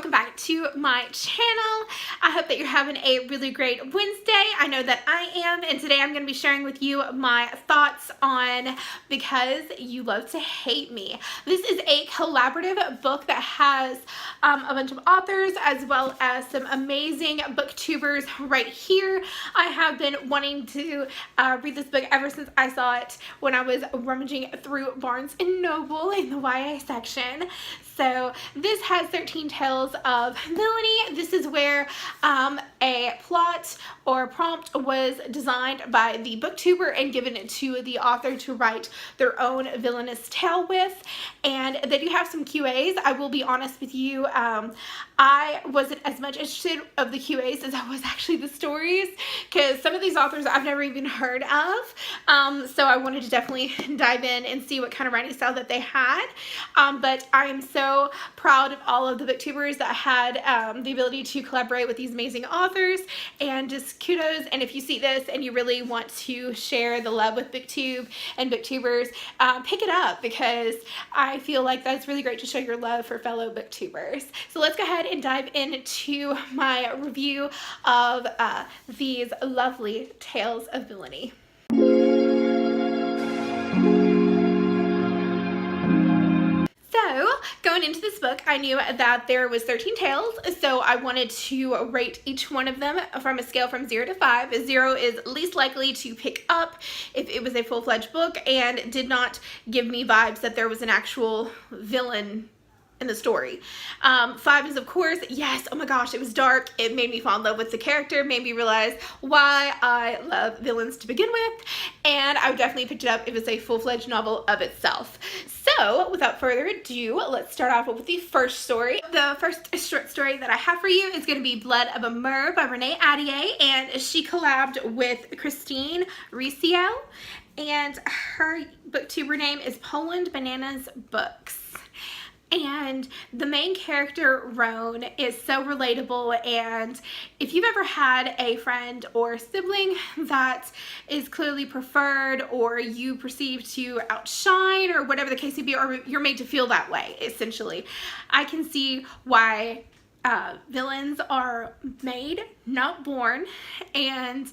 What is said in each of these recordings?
welcome back to my channel. I hope that you're having a really great Wednesday. I know that I am, and today I'm going to be sharing with you my thoughts on Because You Love to Hate Me. This is a collaborative book that has a bunch of authors as well as some amazing booktubers right here. I have been wanting to read this book ever since I saw it when I was rummaging through Barnes & Noble in the YA section. So this has 13 Tales of Villainy. This is where a plot or prompt was designed by the booktuber and given it to the author to write their own villainous tale with. And they do have some QAs. I will be honest with you, I wasn't as much interested of the QAs as I was actually the stories, because some of these authors I've never even heard of. So I wanted to definitely dive in and see what kind of writing style that they had. But I am so proud of all of the booktubers that had the ability to collaborate with these amazing authors, and just kudos. And if you see this and you really want to share the love with booktube and booktubers, pick it up, because I feel like that's really great to show your love for fellow booktubers. So let's go ahead and dive into my review of these lovely Tales of Villainy. So, going into this book, I knew that there was 13 tales, so I wanted to rate each one of them from a scale from 0 to 5. 0 is least likely to pick up if it was a full-fledged book and did not give me vibes that there was an actual villain in the story. 5 is, of course, yes, oh my gosh, it was dark. It made me fall in love with the character, made me realize why I love villains to begin with, and I would definitely pick it up if it's a full-fledged novel of itself. So, without further ado, let's start off with the first story. The first short story that I have for you is going to be Blood of a Mer by Renee Ahdieh, and she collabed with Christine Riccio, and her booktuber name is Poland Bananas Books. And the main character, Roan, is so relatable, and if you've ever had a friend or sibling that is clearly preferred, or you perceive to outshine, or whatever the case may be, or you're made to feel that way, essentially, I can see why villains are made, not born. And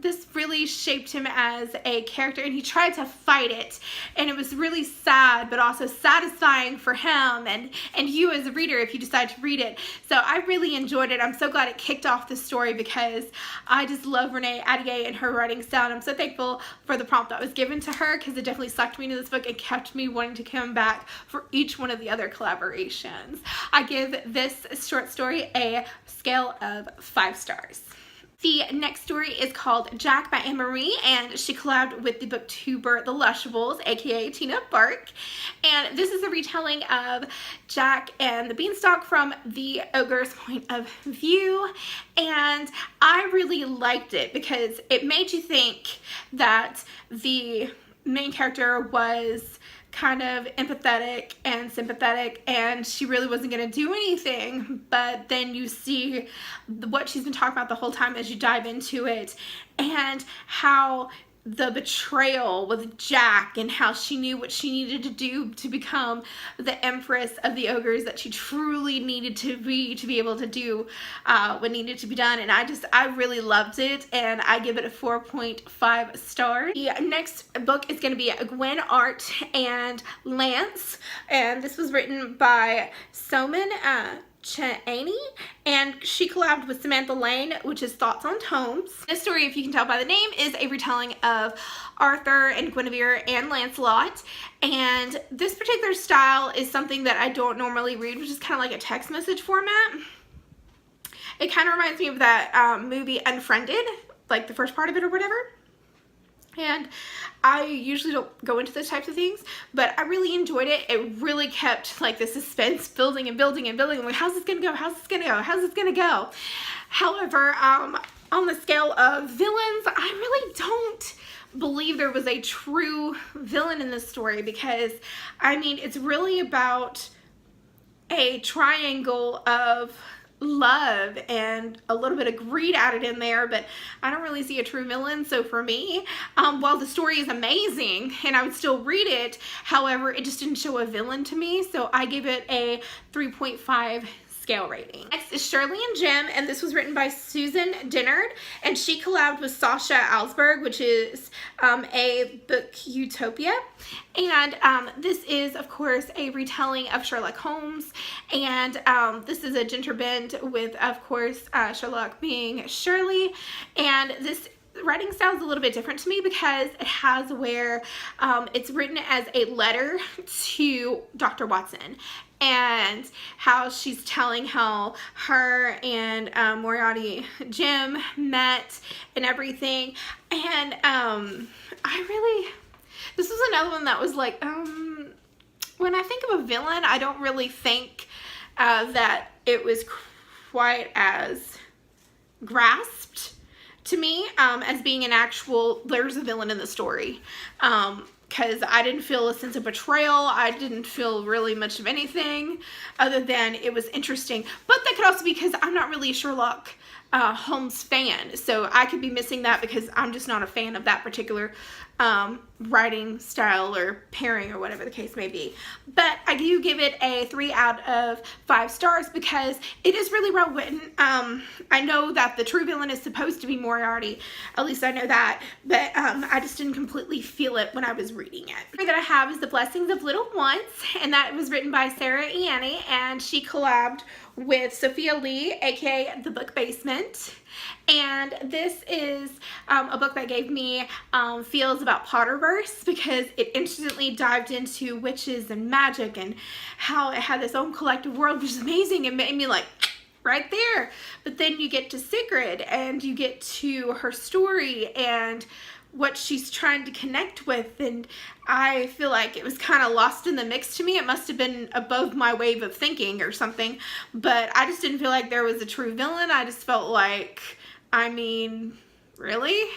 this really shaped him as a character, and he tried to fight it, and it was really sad but also satisfying for him and you as a reader if you decide to read it. So I really enjoyed it. I'm so glad it kicked off the story, because I just love Renee Ahdieh and her writing style, and I'm so thankful for the prompt that was given to her, because it definitely sucked me into this book and kept me wanting to come back for each one of the other collaborations. I give this short story a scale of 5 stars. The next story is called Jack by Anne-Marie, and she collabed with the booktuber The Lushables, aka Tina Bark. And this is a retelling of Jack and the Beanstalk from the ogre's point of view. And I really liked it because it made you think that the main character was kind of empathetic and sympathetic, and she really wasn't going to do anything, but then you see what she's been talking about the whole time as you dive into it, and how the betrayal with Jack, and how she knew what she needed to do to become the empress of the ogres that she truly needed to be able to do what needed to be done. And I really loved it, and I give it a 4.5 stars. The next book is going to be Gwen Art and Lance, and this was written by Soman Chaney, and she collabed with Samantha Lane, which is Thoughts on Tomes. This story, if you can tell by the name, is a retelling of Arthur and Guinevere and Lancelot, and this particular style is something that I don't normally read, which is kind of like a text message format. It kind of reminds me of that movie Unfriended, like the first part of it or whatever. And I usually don't go into those types of things, but I really enjoyed it. It really kept like the suspense building and building and building. I'm like, how's this gonna go? How's this gonna go? How's this gonna go? However, on the scale of villains, I really don't believe there was a true villain in this story, because I mean, it's really about a triangle of love and a little bit of greed added in there, but I don't really see a true villain. So for me, while the story is amazing and I would still read it, however, it just didn't show a villain to me, so I gave it a 3.5 scale rating. Next is Shirley and Jim, and this was written by Susan Dennard, and she collabed with Sasha Alsberg, which is a book Utopia. And this is, of course, a retelling of Sherlock Holmes, and this is a gender bend with, of course, Sherlock being Shirley, and this writing style is a little bit different to me because it has where it's written as a letter to Dr. Watson, and how she's telling how her and Moriarty Jim met and everything. And this was another one that was like, when I think of a villain, I don't really think that it was quite as grasped to me as being an actual, there's a villain in the story. Because I didn't feel a sense of betrayal. I didn't feel really much of anything other than it was interesting. But that could also be because I'm not really a Sherlock Holmes fan. So I could be missing that because I'm just not a fan of that particular writing style or pairing or whatever the case may be. But I do give it a 3 out of 5 stars because it is really well written. I know that the true villain is supposed to be Moriarty. At least I know that. But I just didn't completely feel it when I was reading it. The that I have is The Blessings of Little Ones, and that was written by Sarah Ianni, and she collabed with Sophia Lee, aka The Book Basement. And this is a book that gave me feels about Potterverse because it instantly dived into witches and magic and how it had its own collective world, which is amazing. It made me like, right there. But then you get to Sigrid and you get to her story and what she's trying to connect with, and I feel like it was kind of lost in the mix to me. It must have been above my wave of thinking or something, but I just didn't feel like there was a true villain. I just felt like, I mean, really?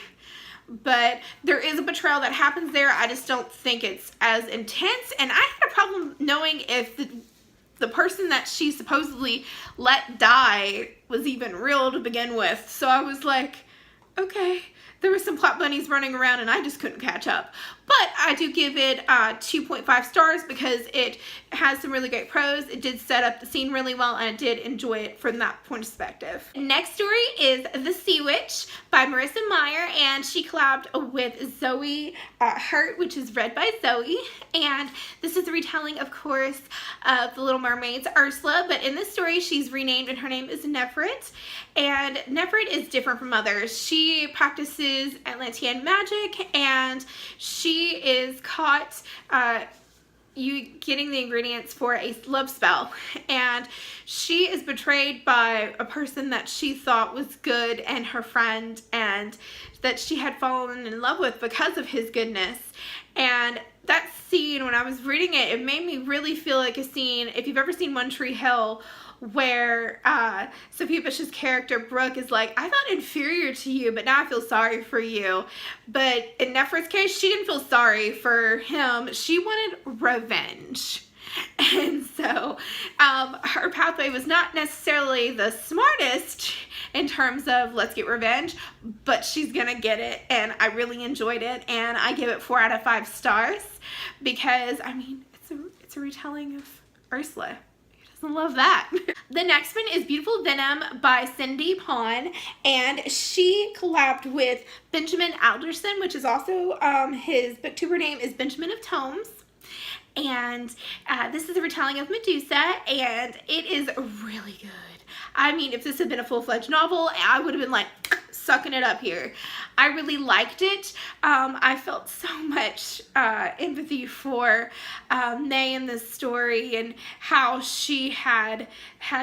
But there is a betrayal that happens there. I just don't think it's as intense, and I had a problem knowing if the person that she supposedly let die was even real to begin with. So I was like, okay, there were some plot bunnies running around and I just couldn't catch up. But I do give it 2.5 stars because it has some really great prose. It did set up the scene really well, and I did enjoy it from that point of perspective. Next story is The Sea Witch by Marissa Meyer, and she collabed with Zoe Hurt, which is read by Zoe. And this is a retelling, of course, of The Little Mermaid's Ursula, but in this story she's renamed and her name is Nefrit. And Nefrit is different from others. She practices Atlantean magic, and she is caught getting the ingredients for a love spell, and she is betrayed by a person that she thought was good and her friend, and that she had fallen in love with because of his goodness. And that scene, when I was reading it, it made me really feel like a scene, if you've ever seen One Tree Hill, where Sophia Bush's character Brooke is like, I thought inferior to you, but now I feel sorry for you. But in Nefrit's case, she didn't feel sorry for him. She wanted revenge. And so her pathway was not necessarily the smartest in terms of let's get revenge, but she's gonna get it, and I really enjoyed it, and I give it 4 out of 5 stars because, I mean, it's a retelling of Ursula. Love that. The next one is Beautiful Venom by Cindy Pon, and she collabed with Benjamin Alderson, which is also his booktuber name is Benjamin of Tomes. And this is a retelling of Medusa, and it is really good. I mean, if this had been a full-fledged novel, I would have been like sucking it up here. I really liked it. I felt so much empathy for May in this story, and how she had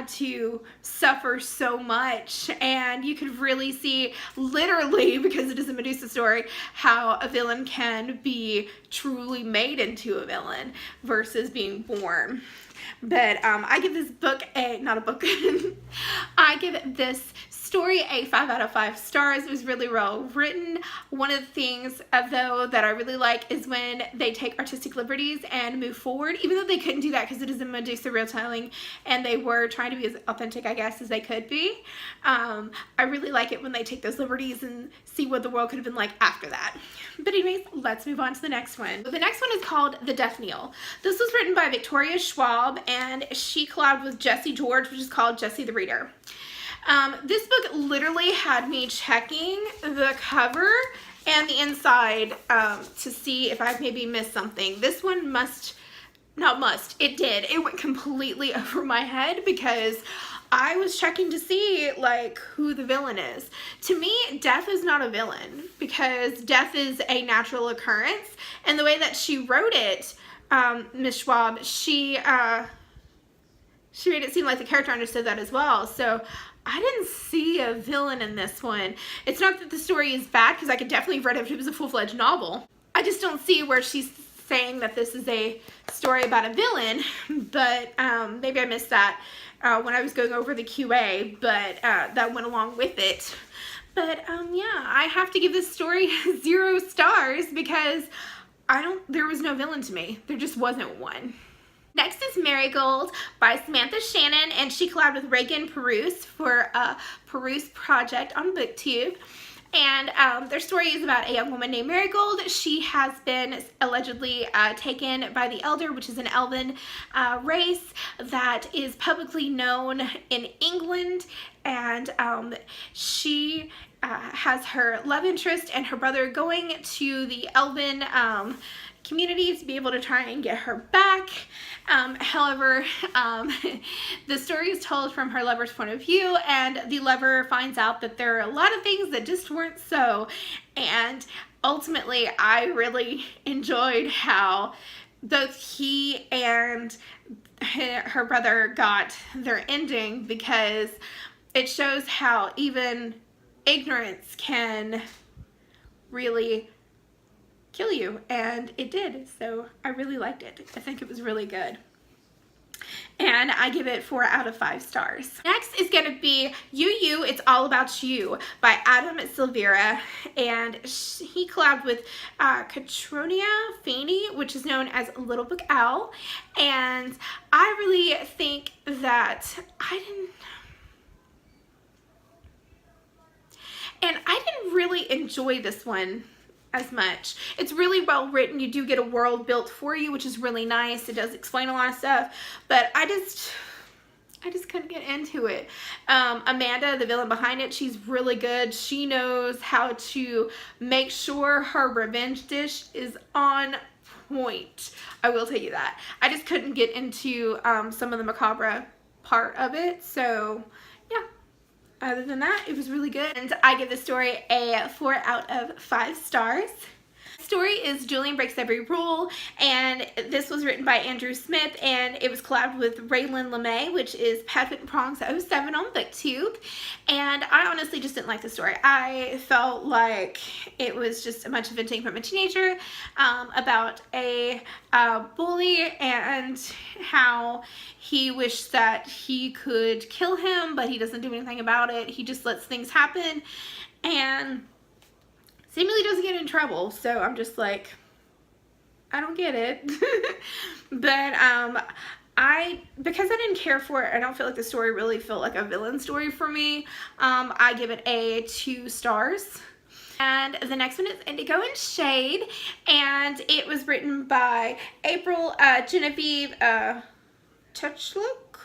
to suffer so much, and you could really see, literally, because it is a Medusa story, how a villain can be truly made into a villain versus being born. But I give this book I give this story a 5 out of 5 stars. It was really well written. One of the things though that I really like is when they take artistic liberties and move forward, even though they couldn't do that because it is a Medusa retelling and they were trying to be as authentic, I guess, as they could be. I really like it when they take those liberties and see what the world could have been like after that. But anyways, let's move on to the next one. The next one is called The Death Knell. This was written by Victoria Schwab, and she collabed with Jessie George, which is called Jessie the Reader. This book literally had me checking the cover and the inside to see if I've maybe missed something. This one it did. It went completely over my head because I was checking to see like who the villain is. To me, death is not a villain because death is a natural occurrence, and the way that she wrote it, Miss Schwab, she made it seem like the character understood that as well. So I didn't see a villain in this one. It's not that the story is bad, because I could definitely have read it if it was a full-fledged novel. I just don't see where she's saying that this is a story about a villain, but maybe I missed that when I was going over the QA, but that went along with it. But yeah, I have to give this story 0 stars because there was no villain to me. There just wasn't one. Next is Marigold by Samantha Shannon, and she collabed with Reagan Peruse for a Peruse project on BookTube. And their story is about a young woman named Marigold. She has been allegedly taken by the Elder, which is an elven race that is publicly known in England. And she has her love interest and her brother going to the elven community to be able to try and get her back. However, the story is told from her lover's point of view, and the lover finds out that there are a lot of things that just weren't so. And ultimately, I really enjoyed how both he and her brother got their ending, because it shows how even ignorance can really kill you, and it did. So I really liked it. I think it was really good, and I give it 4 out of 5 stars. Next is gonna be You, It's All About You by Adam Silvera, and he collabed with Katronia Feeney, which is known as Little Book Owl. And I really think that I didn't really enjoy this one as much. It's really well written. You do get a world built for you, which is really nice. It does explain a lot of stuff, but I just couldn't get into it. Amanda, the villain behind it, she's really good. She knows how to make sure her revenge dish is on point. I will tell you that. I just couldn't get into some of the macabre part of it. So yeah. Other than that, it was really good, and I give the story a 4 out of 5 stars. The story is Julian Breaks Every Rule, and this was written by Andrew Smith, and it was collabed with Raylan LeMay, which is Padfoot and Prongs 07 on BookTube. And I honestly just didn't like the story. I felt like it was just a bunch of venting from a teenager about a bully and how he wished that he could kill him, but he doesn't do anything about it. He just lets things happen and seemingly doesn't get in trouble. So I'm just like, I don't get it. But because I didn't care for it, I don't feel like the story really felt like a villain story for me. I give it a 2 stars. And the next one is Indigo and Shade, and it was written by April Genevieve Touchlook,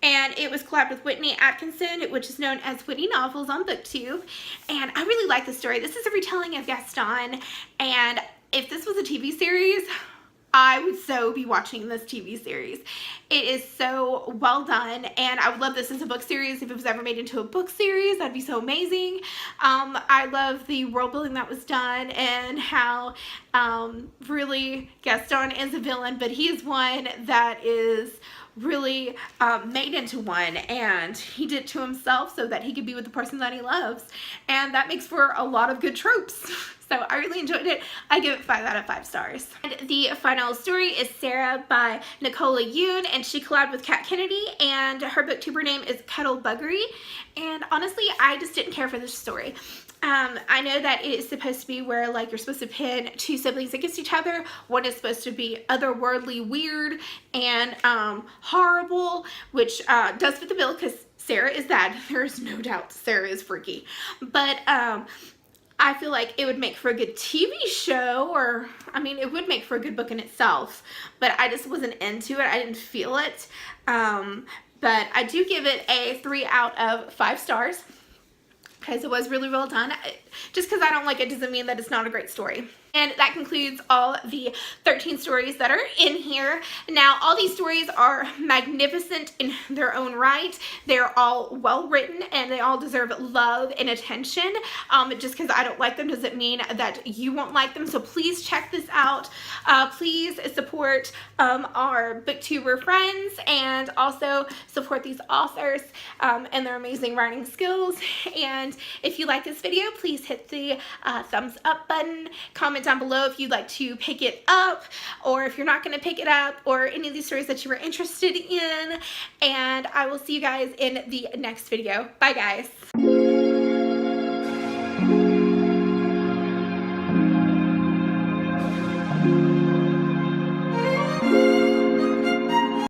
and it was collabed with Whitney Atkinson, which is known as Whitney Novels on BookTube. And I really like the story. This is a retelling of Gaston, and if this was a TV series, I would so be watching this TV series. It is so well done, and I would love this as a book series. If it was ever made into a book series, that'd be so amazing. I love the world building that was done, and how really Gaston is a villain, but he is one that is really made into one, and he did it to himself so that he could be with the person that he loves, and that makes for a lot of good tropes. So I really enjoyed it. I give it 5 out of 5 stars. And the final story is Sarah by Nicola Yoon, and she collabed with Kat Kennedy, and her booktuber name is Kettle Buggery. And honestly, I just didn't care for this story. I know that it is supposed to be where like you're supposed to pin two siblings against each other. One is supposed to be otherworldly, weird, and horrible, which does fit the bill because Sarah is that. There's no doubt Sarah is freaky. But I feel like it would make for a good TV show, or I mean it would make for a good book in itself, but I just wasn't into it. I didn't feel it. But I do give it a 3 out of 5 stars because it was really well done. Just because I don't like it doesn't mean that it's not a great story. And that concludes all the 13 stories that are in here. Now, all these stories are magnificent in their own right. They're all well written and they all deserve love and attention. Just because I don't like them doesn't mean that you won't like them. So please check this out. Please support our booktuber friends and also support these authors and their amazing writing skills. And if you like this video, please hit the thumbs up button. Comment down below if you'd like to pick it up, or if you're not going to pick it up, or any of these stories that you were interested in. And I will see you guys in the next video. Bye guys.